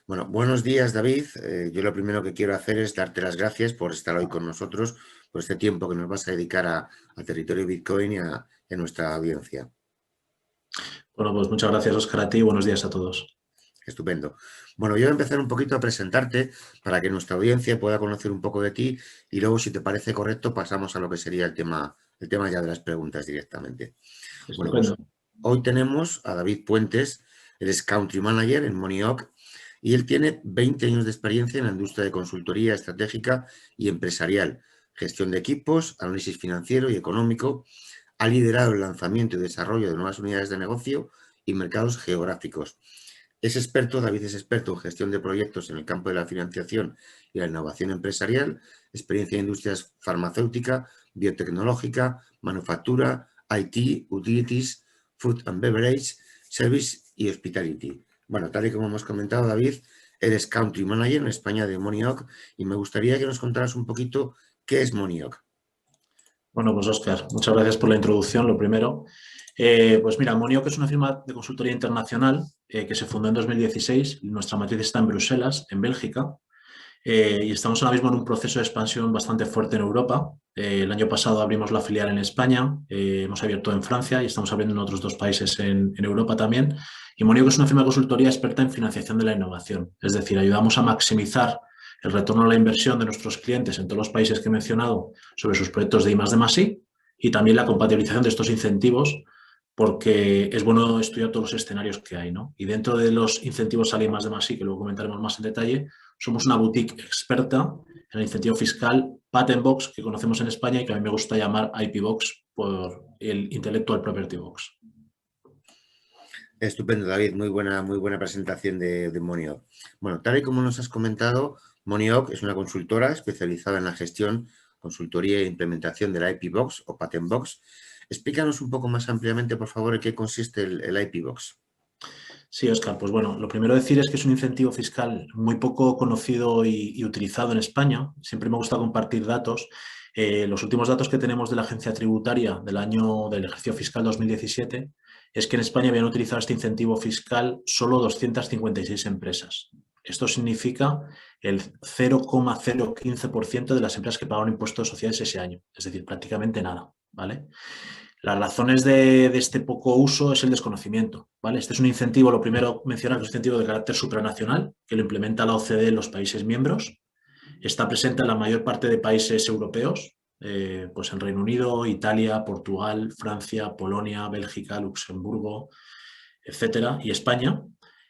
Bueno, buenos días, David. Yo lo primero que quiero hacer es darte las gracias por estar hoy con nosotros, por este tiempo que nos vas a dedicar a territorio Bitcoin y a nuestra audiencia. Bueno, pues muchas gracias, Óscar, a ti y buenos días a todos. Estupendo. Bueno, yo voy a empezar un poquito a presentarte para que nuestra audiencia pueda conocer un poco de ti y luego, si te parece correcto, pasamos a lo que sería el tema ya de las preguntas directamente. Bueno, pues Estupendo. hoy tenemos a David Puentes, él es Country Manager en Monioc y él tiene 20 años de experiencia en la industria de consultoría estratégica y empresarial, gestión de equipos, análisis financiero y económico. Ha liderado el lanzamiento y desarrollo de nuevas unidades de negocio y mercados geográficos. David es experto en gestión de proyectos en el campo de la financiación y la innovación empresarial, experiencia en industrias farmacéutica, biotecnológica, manufactura, IT, utilities, food and beverage, service y hospitality. Bueno, tal y como hemos comentado, David, eres Country Manager en España de Monioc y me gustaría que nos contaras un poquito qué es Monioc. Bueno, pues Óscar, muchas gracias por la introducción, lo primero. Pues mira, Monioc es una firma de consultoría internacional que se fundó en 2016. Nuestra matriz está en Bruselas, en Bélgica, y estamos ahora mismo en un proceso de expansión bastante fuerte en Europa. El año pasado abrimos la filial en España, hemos abierto en Francia y estamos abriendo en otros dos países en Europa también. Y Monioc es una firma de consultoría experta en financiación de la innovación, es decir, ayudamos a maximizar el retorno a la inversión de nuestros clientes en todos los países que he mencionado sobre sus proyectos de I+D+I y también la compatibilización de estos incentivos porque es bueno estudiar todos los escenarios que hay, ¿no? Y dentro de los incentivos al I+D+I, que luego comentaremos más en detalle, somos una boutique experta en el incentivo fiscal Patent Box, que conocemos en España y que a mí me gusta llamar IP Box por el Intellectual Property Box. Estupendo, David. Muy buena presentación de Monioc. Bueno, tal y como nos has comentado, Monioc es una consultora especializada en la gestión, consultoría e implementación de la IP Box o Patent Box. Explícanos un poco más ampliamente, por favor, en qué consiste el IP Box. Sí, Oscar, pues bueno, lo primero decir es que es un incentivo fiscal muy poco conocido y utilizado en España. Siempre me gusta compartir datos. Los últimos datos que tenemos de la agencia tributaria del año del ejercicio fiscal 2017 es que en España habían utilizado este incentivo fiscal solo 256 empresas. Esto significa el 0,015% de las empresas que pagaron impuestos de sociedades ese año, es decir, prácticamente nada, ¿vale? Las razones de este poco uso es el desconocimiento, ¿vale? Este es un incentivo, lo primero mencionar que es un incentivo de carácter supranacional, que lo implementa la OCDE en los países miembros. Está presente en la mayor parte de países europeos, pues en Reino Unido, Italia, Portugal, Francia, Polonia, Bélgica, Luxemburgo, etcétera, y España.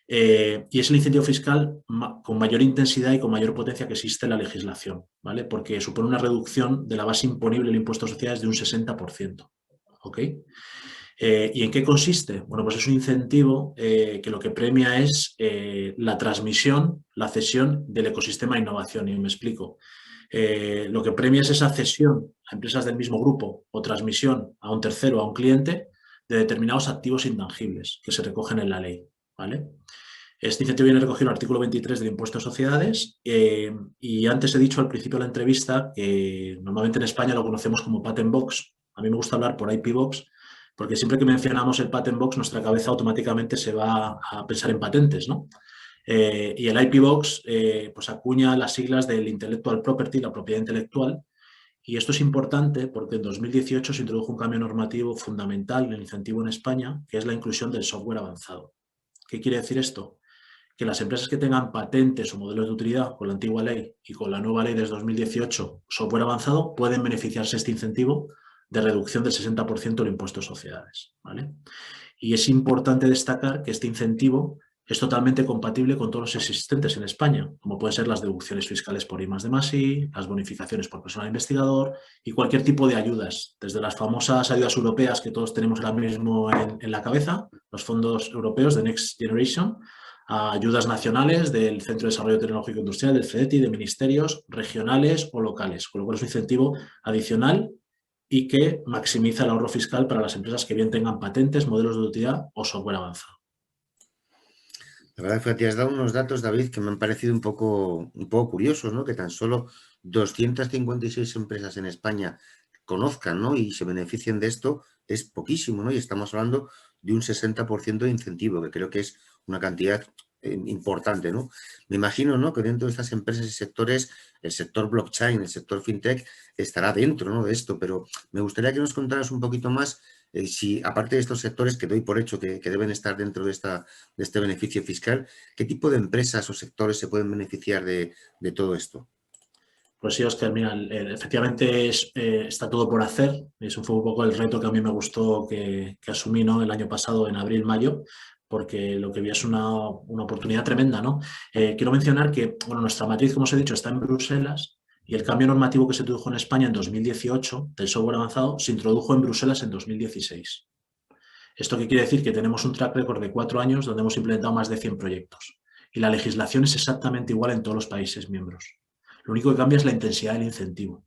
Y es el incentivo fiscal con mayor intensidad y con mayor potencia que existe en la legislación, ¿vale? Porque supone una reducción de la base imponible del impuesto a sociedades de un 60%. ¿Ok? ¿Y en qué consiste? Bueno, pues es un incentivo que lo que premia es la transmisión, la cesión del ecosistema de innovación. Y me explico. Lo que premia es esa cesión a empresas del mismo grupo o transmisión a un tercero, a un cliente, de determinados activos intangibles que se recogen en la ley. ¿Vale? Este incentivo viene recogido en el artículo 23 del impuesto a sociedades y antes he dicho al principio de la entrevista que normalmente en España lo conocemos como Patent Box. A mí me gusta hablar por IP Box porque siempre que mencionamos el Patent Box nuestra cabeza automáticamente se va a pensar en patentes, ¿no? Y el IP Box pues acuña las siglas del Intellectual Property, la propiedad intelectual, y esto es importante porque en 2018 se introdujo un cambio normativo fundamental en el incentivo en España, que es la inclusión del software avanzado. ¿Qué quiere decir esto? Que las empresas que tengan patentes o modelos de utilidad con la antigua ley y con la nueva ley desde 2018, software avanzado, pueden beneficiarse de este incentivo de reducción del 60% del impuesto a sociedades. ¿Vale? Y es importante destacar que este incentivo es totalmente compatible con todos los existentes en España, como pueden ser las deducciones fiscales por I+D+I, las bonificaciones por personal investigador y cualquier tipo de ayudas, desde las famosas ayudas europeas que todos tenemos ahora mismo en la cabeza, los fondos europeos de Next Generation, a ayudas nacionales del Centro de Desarrollo Tecnológico Industrial, del CEDETI, de ministerios regionales o locales, con lo cual es un incentivo adicional y que maximiza el ahorro fiscal para las empresas que bien tengan patentes, modelos de utilidad o software avanzado. La verdad es que te has dado unos datos, David, que me han parecido un poco curiosos, ¿no? Que tan solo 256 empresas en España conozcan, ¿no? Y se beneficien de esto, es poquísimo, ¿no? Y estamos hablando de un 60% de incentivo, que creo que es una cantidad importante, ¿no? Me imagino, ¿no?, que dentro de estas empresas y sectores, el sector blockchain, el sector fintech, estará dentro, ¿no?, de esto, pero me gustaría que nos contaras un poquito más si, aparte de estos sectores que doy por hecho que deben estar dentro de este beneficio fiscal, ¿qué tipo de empresas o sectores se pueden beneficiar de todo esto? Pues sí, Óscar, mira, efectivamente está todo por hacer. Eso fue un poco el reto que a mí me gustó que asumí, ¿no?, el año pasado, en abril, mayo, porque lo que vi es una oportunidad tremenda, ¿no? Quiero mencionar que, bueno, nuestra matriz, como os he dicho, está en Bruselas y el cambio normativo que se introdujo en España en 2018 del software avanzado se introdujo en Bruselas en 2016. ¿Esto qué quiere decir? Que tenemos un track record de 4 años donde hemos implementado más de 100 proyectos. Y la legislación es exactamente igual en todos los países miembros. Lo único que cambia es la intensidad del incentivo.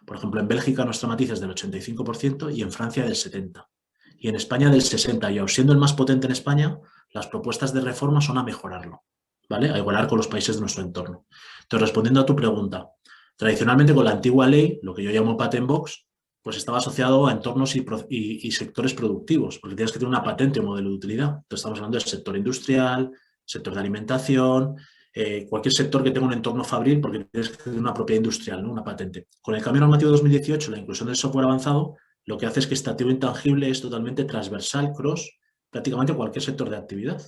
Por ejemplo, en Bélgica nuestra matriz es del 85% y en Francia del 70%. Y en España del 60%. Y aun siendo el más potente en España, las propuestas de reforma son a mejorarlo, ¿vale? A igualar con los países de nuestro entorno. Entonces, respondiendo a tu pregunta, tradicionalmente con la antigua ley, lo que yo llamo patent box, pues estaba asociado a entornos y sectores productivos, porque tienes que tener una patente o modelo de utilidad. Entonces estamos hablando del sector industrial, sector de alimentación, cualquier sector que tenga un entorno fabril, porque tienes que tener una propiedad industrial, ¿no?, una patente. Con el cambio normativo de 2018, la inclusión del software avanzado, lo que hace es que este activo intangible es totalmente transversal, cross, prácticamente cualquier sector de actividad.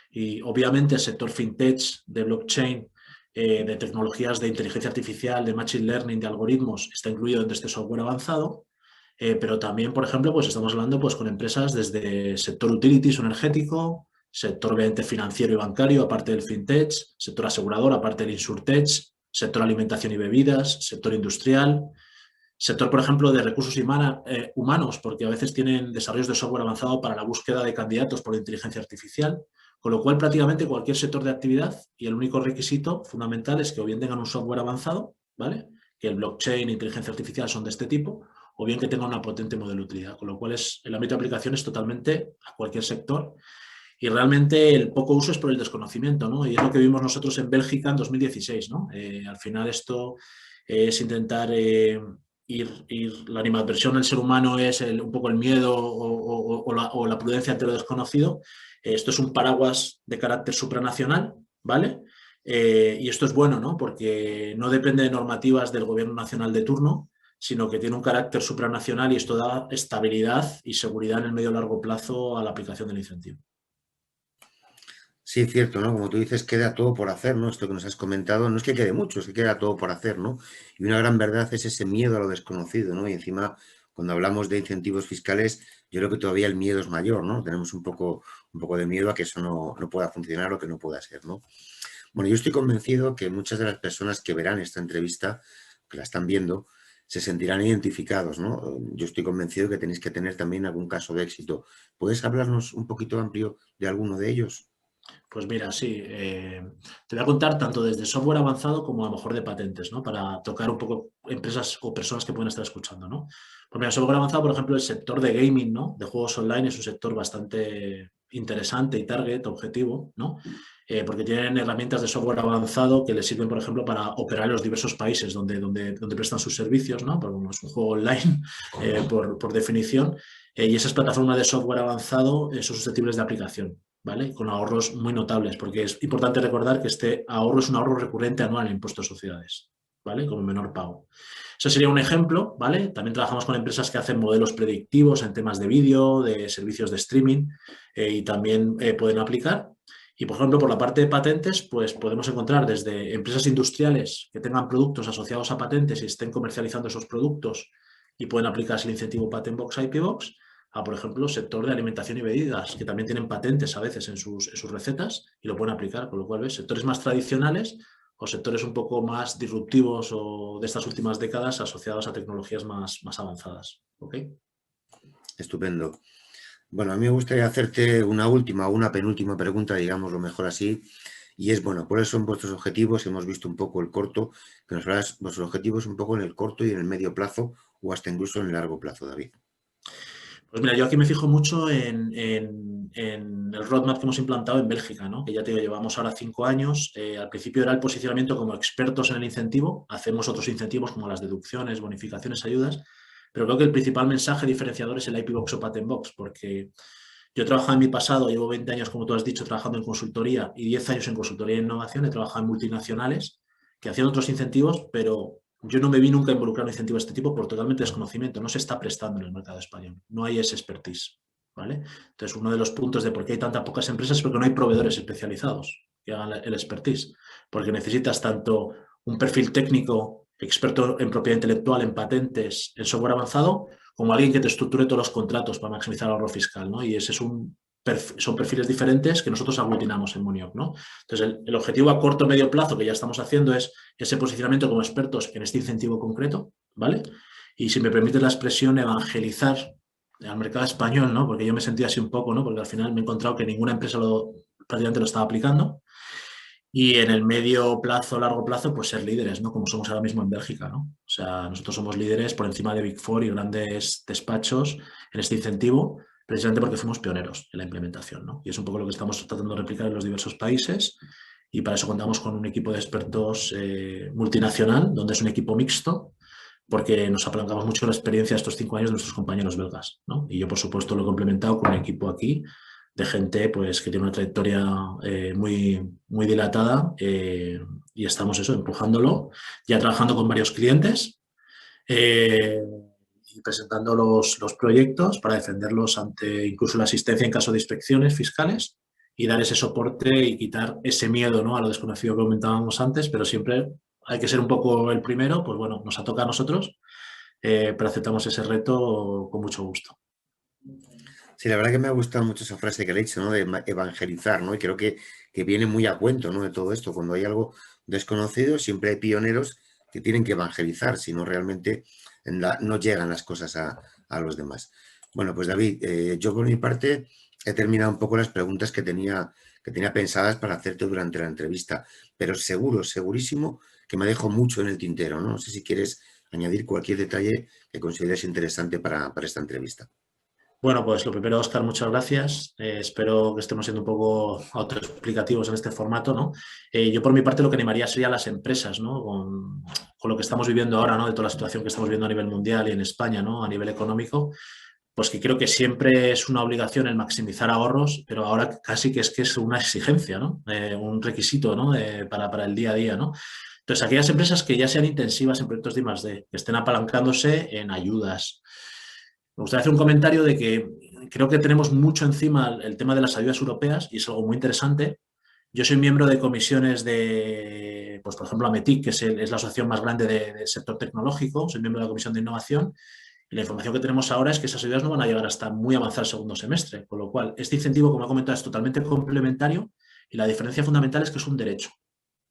Y obviamente el sector fintech, de blockchain, de tecnologías de inteligencia artificial, de machine learning, de algoritmos, está incluido dentro de este software avanzado. Pero también, por ejemplo, pues estamos hablando pues, con empresas desde sector utilities o energético, sector obviamente financiero y bancario, aparte del fintech, sector asegurador, aparte del insurtech, sector alimentación y bebidas, sector industrial, sector, por ejemplo, de recursos humanos, porque a veces tienen desarrollos de software avanzado para la búsqueda de candidatos por inteligencia artificial, con lo cual prácticamente cualquier sector de actividad, y el único requisito fundamental es que o bien tengan un software avanzado, ¿vale?, que el blockchain e inteligencia artificial son de este tipo, o bien que tenga una potente modelo de utilidad, con lo cual el ámbito de aplicación es totalmente a cualquier sector. Y realmente el poco uso es por el desconocimiento, ¿no? Y es lo que vimos nosotros en Bélgica en 2016, ¿no? Al final esto es intentar la animadversión del ser humano es un poco el miedo o la prudencia ante lo desconocido. Esto es un paraguas de carácter supranacional, ¿vale? Y esto es bueno, ¿no?, porque no depende de normativas del gobierno nacional de turno, sino que tiene un carácter supranacional y esto da estabilidad y seguridad en el medio y largo plazo a la aplicación del incentivo. Sí, es cierto, ¿no? Como tú dices, queda todo por hacer, ¿no? Esto que nos has comentado, no es que quede mucho, es que queda todo por hacer, ¿no? Y una gran verdad es ese miedo a lo desconocido, ¿no? Y encima, cuando hablamos de incentivos fiscales, yo creo que todavía el miedo es mayor, ¿no? Tenemos un poco de miedo a que eso no pueda funcionar o que no pueda ser, ¿no? Bueno, yo estoy convencido que muchas de las personas que verán esta entrevista, que la están viendo, se sentirán identificados, ¿no? Yo estoy convencido que tenéis que tener también algún caso de éxito. ¿Puedes hablarnos un poquito amplio de alguno de ellos? Pues mira, sí, te voy a contar tanto desde software avanzado como a lo mejor de patentes, ¿no?, para tocar un poco empresas o personas que pueden estar escuchando, ¿no? Pues mira, software avanzado, por ejemplo, el sector de gaming, ¿no?, de juegos online es un sector bastante interesante y target, objetivo, ¿no? Porque tienen herramientas de software avanzado que les sirven, por ejemplo, para operar en los diversos países donde prestan sus servicios, ¿no? Porque es un juego online, por definición, y esas plataformas de software avanzado son susceptibles de aplicación, ¿vale? Con ahorros muy notables, porque es importante recordar que este ahorro es un ahorro recurrente anual en impuestos de sociedades, ¿vale?, como menor pago. Eso sería un ejemplo, ¿vale? También trabajamos con empresas que hacen modelos predictivos en temas de vídeo, de servicios de streaming, y también pueden aplicar. Y, por ejemplo, por la parte de patentes, pues podemos encontrar desde empresas industriales que tengan productos asociados a patentes y estén comercializando esos productos y pueden aplicarse el incentivo Patent Box, IP Box, a, por ejemplo, sector de alimentación y bebidas, que también tienen patentes a veces en sus recetas y lo pueden aplicar, con lo cual, ¿ves?, sectores más tradicionales o sectores un poco más disruptivos o de estas últimas décadas asociados a tecnologías más avanzadas. ¿Ok? Estupendo. Bueno, a mí me gustaría hacerte una última o una penúltima pregunta, digámoslo mejor así, y es, bueno, ¿cuáles son vuestros objetivos? Hemos visto un poco el corto, que nos hablas vuestros objetivos un poco en el corto y en el medio plazo o hasta incluso en el largo plazo, David. Pues mira, yo aquí me fijo mucho en el roadmap que hemos implantado en Bélgica, ¿no?, que ya te digo, llevamos ahora 5 años. Al principio era el posicionamiento como expertos en el incentivo, hacemos otros incentivos como las deducciones, bonificaciones, ayudas, pero creo que el principal mensaje diferenciador es el IP Box o Patent Box, porque Yo he trabajado en mi pasado, llevo 20 años, como tú has dicho, trabajando en consultoría y 10 años en consultoría e innovación. He trabajado en multinacionales que hacían otros incentivos, pero yo no me vi nunca involucrado en incentivos de este tipo por totalmente desconocimiento. No se está prestando en el mercado español. No hay ese expertise, ¿vale? Entonces, uno de los puntos de por qué hay tantas pocas empresas es porque no hay proveedores especializados que hagan el expertise. Porque necesitas tanto un perfil técnico, experto en propiedad intelectual, en patentes, en software avanzado, como alguien que te estructure todos los contratos para maximizar el ahorro fiscal, ¿no? Y ese es son perfiles diferentes que nosotros aglutinamos en Monioc, ¿no? Entonces, el objetivo a corto o medio plazo que ya estamos haciendo es ese posicionamiento como expertos en este incentivo concreto, ¿vale? Y si me permite la expresión, evangelizar al mercado español, ¿no? Porque yo me sentía así un poco, ¿no? Porque al final me he encontrado que ninguna empresa prácticamente lo estaba aplicando. Y en el medio plazo, largo plazo, pues ser líderes, ¿no? Como somos ahora mismo en Bélgica, ¿no? O sea, nosotros somos líderes por encima de Big Four y grandes despachos en este incentivo, precisamente porque fuimos pioneros en la implementación, ¿no? Y es un poco lo que estamos tratando de replicar en los diversos países y para eso contamos con un equipo de expertos multinacional, donde es un equipo mixto, porque nos apalancamos mucho la experiencia de estos 5 años de nuestros compañeros belgas, ¿no? Y yo, por supuesto, lo he complementado con un equipo aquí de gente pues, que tiene una trayectoria muy dilatada y estamos eso, empujándolo, ya trabajando con varios clientes eh, y presentando los proyectos para defenderlos ante incluso la asistencia en caso de inspecciones fiscales y dar ese soporte y quitar ese miedo, ¿no? A lo desconocido que comentábamos antes, pero siempre hay que ser un poco el primero, pues bueno, nos toca a nosotros, pero aceptamos ese reto con mucho gusto. Sí, la verdad que me ha gustado mucho esa frase que le he dicho, ¿no? De evangelizar, ¿no? Y creo que viene muy a cuento, ¿no? De todo esto. Cuando hay algo desconocido, siempre hay pioneros que tienen que evangelizar, si no realmente no llegan las cosas a los demás. Bueno, pues David, yo por mi parte he terminado un poco las preguntas que tenía pensadas para hacerte durante la entrevista, pero segurísimo que me dejo mucho en el tintero, ¿no? No sé si quieres añadir cualquier detalle que consideres interesante para esta entrevista. Bueno, pues lo primero, Oscar, muchas gracias. Espero que estemos siendo un poco autoexplicativos en este formato, ¿no? Yo por mi parte lo que animaría sería a las empresas, ¿no? Con lo que estamos viviendo ahora, ¿no? De toda la situación que estamos viendo a nivel mundial y en España, ¿no? A nivel económico, pues que creo que siempre es una obligación el maximizar ahorros, pero ahora casi que es una exigencia, ¿no? Un requisito, ¿no? Para el día a día, ¿no? Entonces, aquellas empresas que ya sean intensivas en proyectos de I+D, que estén apalancándose en ayudas. Me gustaría hacer un comentario de que creo que tenemos mucho encima el tema de las ayudas europeas y es algo muy interesante. Yo soy miembro de comisiones de, pues por ejemplo, AMETIC, que es la asociación más grande del sector tecnológico, soy miembro de la Comisión de Innovación y la información que tenemos ahora es que esas ayudas no van a llegar hasta muy avanzado el segundo semestre, con lo cual este incentivo, como he comentado, es totalmente complementario y la diferencia fundamental es que es un derecho.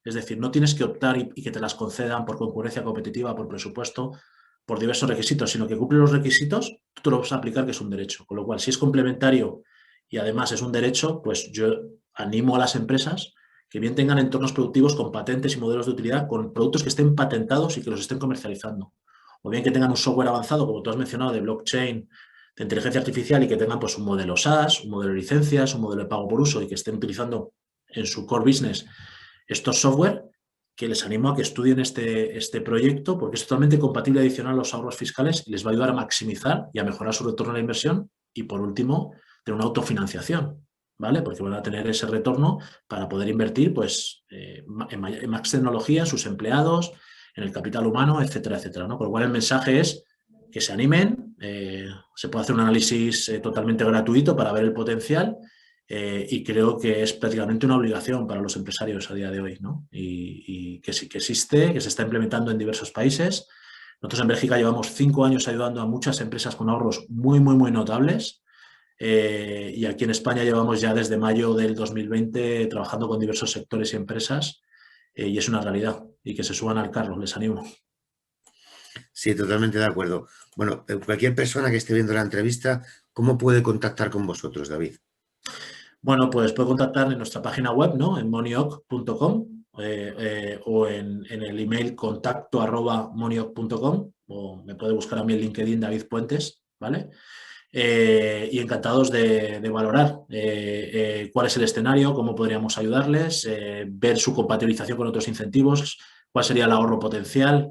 Es decir, no tienes que optar y que te las concedan por concurrencia competitiva, por presupuesto, por diversos requisitos, sino que cumple los requisitos, tú te lo vas a aplicar, que es un derecho. Con lo cual, si es complementario y además es un derecho, pues yo animo a las empresas que bien tengan entornos productivos con patentes y modelos de utilidad, con productos que estén patentados y que los estén comercializando. O bien que tengan un software avanzado, como tú has mencionado, de blockchain, de inteligencia artificial y que tengan pues un modelo SaaS, un modelo de licencias, un modelo de pago por uso y que estén utilizando en su core business estos software, que les animo a que estudien este proyecto porque es totalmente compatible y adicional a los ahorros fiscales y les va a ayudar a maximizar y a mejorar su retorno a la inversión y, por último, tener una autofinanciación, ¿vale? Porque van a tener ese retorno para poder invertir pues, en más tecnología, en sus empleados, en el capital humano, etcétera, etcétera, ¿no? Con lo cual, el mensaje es que se animen, se puede hacer un análisis totalmente gratuito para ver el potencial y creo que es prácticamente una obligación para los empresarios a día de hoy, ¿no? Y que sí que existe, que se está implementando en diversos países. Nosotros en Bélgica llevamos 5 años ayudando a muchas empresas con ahorros muy notables. Y aquí en España llevamos ya desde mayo del 2020 trabajando con diversos sectores y empresas y es una realidad. Y que se suban al carro, les animo. Sí, totalmente de acuerdo. Bueno, cualquier persona que esté viendo la entrevista, ¿cómo puede contactar con vosotros, David? Bueno, pues puede contactar en nuestra página web, ¿no? En monioc.com o en el email contacto@monioc.com o me puede buscar a mí en LinkedIn David Puentes, ¿vale? Y encantados de valorar cuál es el escenario, cómo podríamos ayudarles, ver su compatibilización con otros incentivos, cuál sería el ahorro potencial,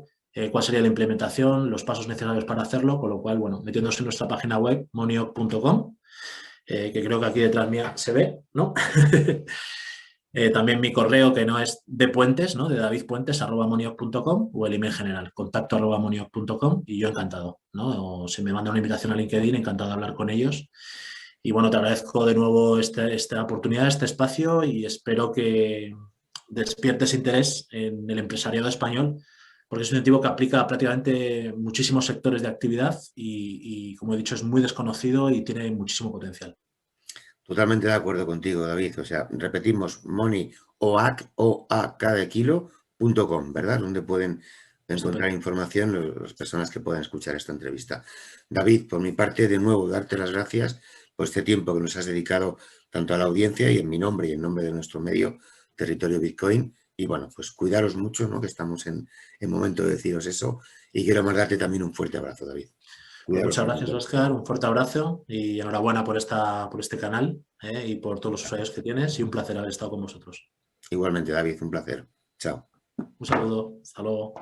cuál sería la implementación, los pasos necesarios para hacerlo, con lo cual, bueno, metiéndose en nuestra página web monioc.com que creo que aquí detrás mía se ve, ¿no? También mi correo, que no es de Puentes, ¿no? De davidpuentes@monioc.com, o el email general, contacto@monioc.com, y yo encantado, ¿no? O si me manda una invitación a LinkedIn, encantado de hablar con ellos. Y bueno, te agradezco de nuevo esta oportunidad, este espacio, y espero que despiertes interés en el empresariado español, porque es un incentivo que aplica a prácticamente muchísimos sectores de actividad y, como he dicho, es muy desconocido y tiene muchísimo potencial. Totalmente de acuerdo contigo, David. O sea, repetimos, money.oak de kilo.com, ¿verdad? Donde pueden encontrar Estupendo. información las personas que puedan escuchar esta entrevista. David, por mi parte, de nuevo, darte las gracias por este tiempo que nos has dedicado tanto a la audiencia y en mi nombre y en nombre de nuestro medio, Territorio Bitcoin. Y bueno, pues cuidaros mucho, ¿no? Que estamos en momento de deciros eso. Y quiero mandarte también un fuerte abrazo, David. Pues Cuidaros muchas mucho. gracias, Oscar. Un fuerte abrazo y enhorabuena por este canal, y por todos los usuarios que tienes, y un placer haber estado con vosotros. Igualmente, David, un placer. Chao. Un saludo. Hasta luego.